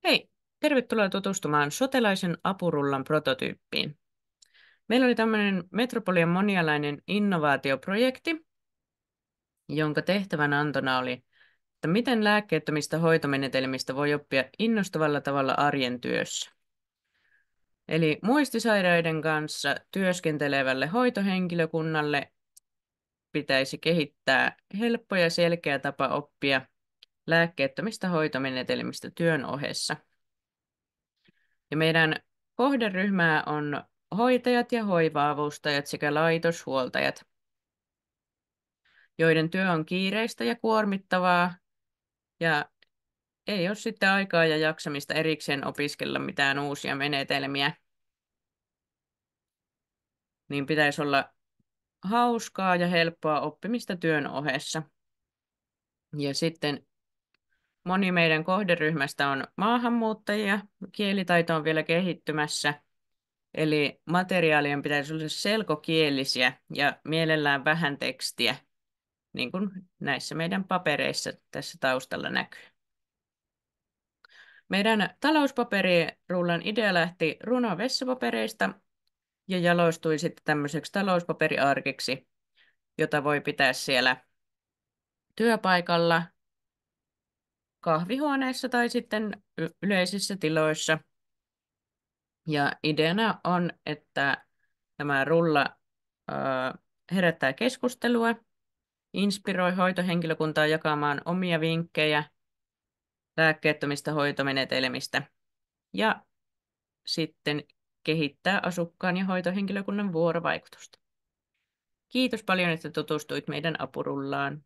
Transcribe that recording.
Hei, tervetuloa tutustumaan sotelaisen apurullan prototyyppiin. Meillä oli tämmöinen Metropolian monialainen innovaatioprojekti, jonka tehtävänantona oli, että miten lääkkeettömistä hoitomenetelmistä voi oppia innostavalla tavalla arjen työssä. Eli muistisairaiden kanssa työskentelevälle hoitohenkilökunnalle pitäisi kehittää helppo ja selkeä tapa oppia lääkkeettömistä hoitomenetelmistä työn ohessa. Ja meidän kohderyhmää on hoitajat ja hoiva-avustajat sekä laitoshuoltajat, joiden työ on kiireistä ja kuormittavaa ja ei ole sitten aikaa ja jaksamista erikseen opiskella mitään uusia menetelmiä. Niin pitäisi olla hauskaa ja helppoa oppimista työn ohessa. Ja sitten moni meidän kohderyhmästä on maahanmuuttajia, kielitaito on vielä kehittymässä. Eli materiaalien pitäisi olla selkokielisiä ja mielellään vähän tekstiä, niin kuin näissä meidän papereissa tässä taustalla näkyy. Meidän talouspaperirullan idea lähti runovessapapereista ja jalostui sitten tämmöiseksi talouspaperiarkiksi, jota voi pitää siellä työpaikalla, kahvihuoneessa tai sitten yleisissä tiloissa. Ja ideana on, että tämä rulla herättää keskustelua, inspiroi hoitohenkilökuntaa jakamaan omia vinkkejä lääkkeettömistä hoitomenetelmistä ja sitten kehittää asukkaan ja hoitohenkilökunnan vuorovaikutusta. Kiitos paljon, että tutustuit meidän apurullaan.